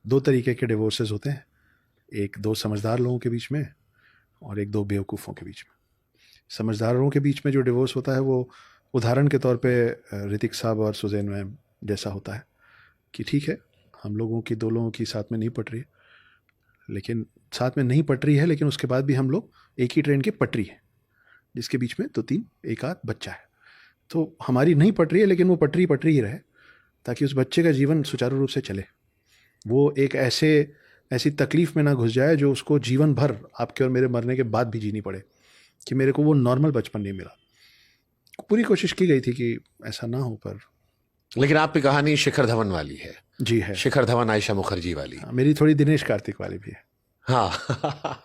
दो तरीके के डिवोर्सेस होते हैं, एक दो समझदार लोगों के बीच में और एक दो बेवकूफ़ों के बीच में। समझदार लोगों के बीच में जो डिवोर्स होता है वो उदाहरण के तौर पे ऋतिक साहब और सुजैन मैम जैसा होता है कि ठीक है, हम लोगों की दो लोगों की साथ में नहीं पट रही है, लेकिन साथ में नहीं पट रही है, लेकिन उसके बाद भी हम लोग एक ही ट्रेन की पटरी है जिसके बीच में 2-3 एक आध बच्चा है। तो हमारी नहीं पट रही है, लेकिन वो पटरी ही रहे ताकि उस बच्चे का जीवन सुचारू रूप से चले। वो एक ऐसी तकलीफ में ना घुस जाए जो उसको जीवन भर आपके और मेरे मरने के बाद भी जीनी पड़े, कि मेरे को वो नॉर्मल बचपन नहीं मिला। पूरी कोशिश की गई थी कि ऐसा ना हो, पर लेकिन आपकी कहानी शिखर धवन वाली है। जी है, शिखर धवन, आयशा मुखर्जी वाली। मेरी थोड़ी दिनेश कार्तिक वाली भी है। हाँ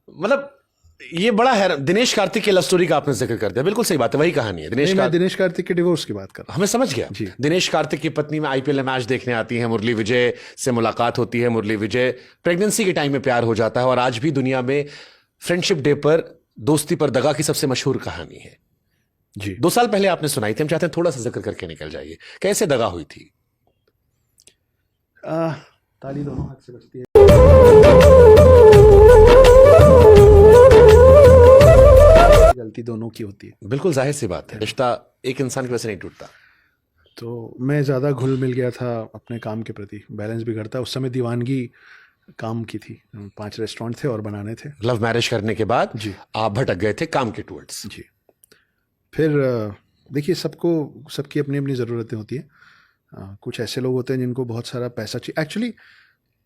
मतलब ये बड़ा है। दिनेश कार्तिक की लव स्टोरी का आपने जिक्र कर दिया, बिल्कुल सही बात है, वही कहानी है। मैं दिनेश कार्तिक के डिवोर्स की बात कर रहा हूं। हमें समझ गया जी। दिनेश कार्तिक की पत्नी में आईपीएल मैच देखने आती है, मुरली विजय से मुलाकात होती है, मुरली विजय प्रेगनेंसी के टाइम में प्यार हो जाता है, और आज भी दुनिया में फ्रेंडशिप डे पर दोस्ती पर दगा की सबसे मशहूर कहानी है जी। 2 साल पहले आपने सुनाई थी, हम चाहते हैं थोड़ा सा जिक्र करके निकल जाइए, कैसे दगा हुई थी? ताली दोनों हाथ से बजती है। गलती दोनों की होती है। बिल्कुल जाहिर सी बात है, रिश्ता एक इंसान की वजह से नहीं टूटता। तो मैं ज़्यादा घुल मिल गया था अपने काम के प्रति, बैलेंस बिगड़ता। उस समय दीवानगी काम की थी, 5 रेस्टोरेंट थे और बनाने थे। लव मैरिज करने के बाद जी आप भटक गए थे काम के टूवर्ड्स। जी। फिर देखिए, सबकी अपनी अपनी ज़रूरतें होती हैं। कुछ ऐसे लोग होते हैं जिनको बहुत सारा पैसा चाहिए। एक्चुअली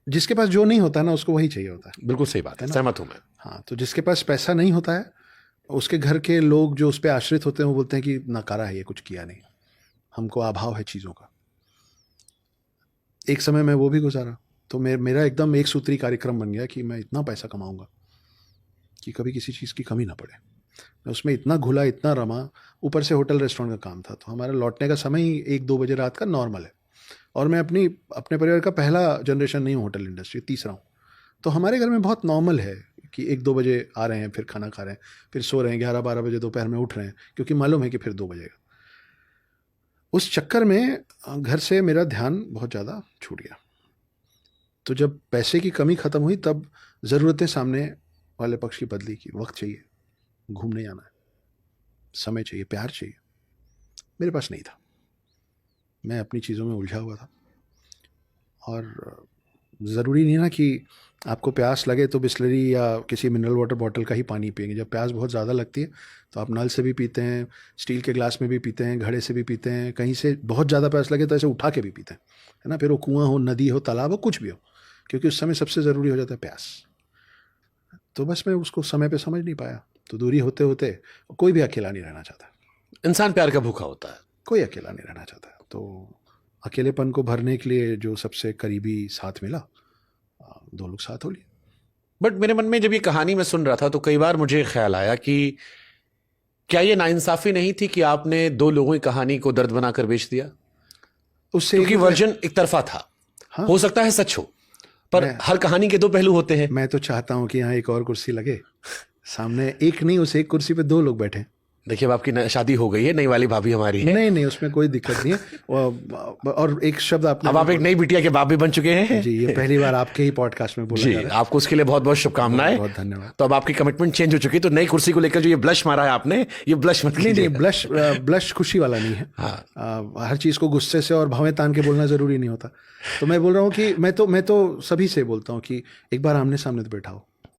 जिसके पास जो नहीं होता ना, उसको वही चाहिए होता है। बिल्कुल सही बात है, सहमत हूं मैं। हाँ, तो जिसके पास पैसा नहीं होता है, उसके घर के लोग जो उस पर आश्रित होते हैं वो बोलते हैं कि नकारा है, ये कुछ किया नहीं, हमको अभाव है चीज़ों का। एक समय मैं वो भी गुजारा, तो मेरा एकदम एक सूत्री कार्यक्रम बन गया कि मैं इतना पैसा कमाऊंगा कि कभी किसी चीज़ की कमी ना पड़े। मैं उसमें इतना घुला, इतना रमा। ऊपर से होटल रेस्टोरेंट का काम था, तो हमारा लौटने का समय ही 1-2 बजे रात का नॉर्मल है। और मैं अपने परिवार का पहला जनरेशन नहीं हूँ होटल इंडस्ट्री, तीसरा हूँ। तो हमारे घर में बहुत नॉर्मल है कि 1-2 बजे आ रहे हैं, फिर खाना खा रहे हैं, फिर सो रहे हैं, 11-12 बजे दोपहर में उठ रहे हैं, क्योंकि मालूम है कि फिर 2 बजेगा। उस चक्कर में घर से मेरा ध्यान बहुत ज़्यादा छूट गया। तो जब पैसे की कमी ख़त्म हुई, तब ज़रूरतें सामने वाले पक्ष की बदली की। वक्त चाहिए, घूमने जाना है, समय चाहिए, प्यार चाहिए। मेरे पास नहीं था, मैं अपनी चीज़ों में उलझा हुआ था। और ज़रूरी नहीं ना कि आपको प्यास लगे तो बिस्लरी या किसी मिनरल वाटर बॉटल का ही पानी पिएंगे। जब प्यास बहुत ज़्यादा लगती है तो आप नल से भी पीते हैं, स्टील के ग्लास में भी पीते हैं, घड़े से भी पीते हैं, कहीं से बहुत ज़्यादा प्यास लगे तो ऐसे उठा के भी पीते हैं, है ना। फिर वो कुआं हो, नदी हो, तालाब हो, कुछ भी हो, क्योंकि उस समय सबसे ज़रूरी हो जाता है प्यास। तो बस मैं उसको समय पे समझ नहीं पाया। तो दूरी होते होते कोई भी अकेला नहीं रहना चाहता। इंसान प्यार का भूखा होता है, कोई अकेला नहीं रहना चाहता। तो अकेलेपन को भरने के लिए जो सबसे करीबी साथ मिला, 2 लोग साथ हो लिए। बट मेरे मन में जब ये कहानी मैं सुन रहा था तो कई बार मुझे ख्याल आया कि क्या ये नाइंसाफी नहीं थी कि आपने 2 लोगों की कहानी को दर्द बनाकर बेच दिया? उससे क्योंकि वर्जन एक तरफा था। हाँ, हो सकता है सच हो, पर हर कहानी के 2 पहलू होते हैं। मैं तो चाहता हूं कि यहाँ एक और कुर्सी लगे सामने, एक नहीं, उस एक कुर्सी पे 2 लोग बैठे। देखिए, अब आपकी शादी हो गई है, नई वाली भाभी हमारी है। नहीं, उसमें कोई दिक्कत नहीं है। और एक शब्द आपने, अब आप एक नई बिटिया के बाप भी बन चुके हैं। जी, ये पहली बार आपके ही पॉडकास्ट में बोला जी, जा रहा है। आपको उसके लिए बहुत बहुत शुभकामनाएं। बहुत धन्यवाद। तो अब आपकी कमिटमेंट चेंज हो चुकी है, तो नई कुर्सी को लेकर जो ये ब्लश मारा है आपने, ये ब्लश मत कीजिए। नहीं, ब्लश खुशी वाला नहीं है। हर चीज़ को गुस्से से और भवें तान के बोलना ज़रूरी नहीं होता। तो मैं बोल रहा हूँ कि मैं तो सभी से बोलता हूँ कि एक बार आमने सामने तो बैठा हो,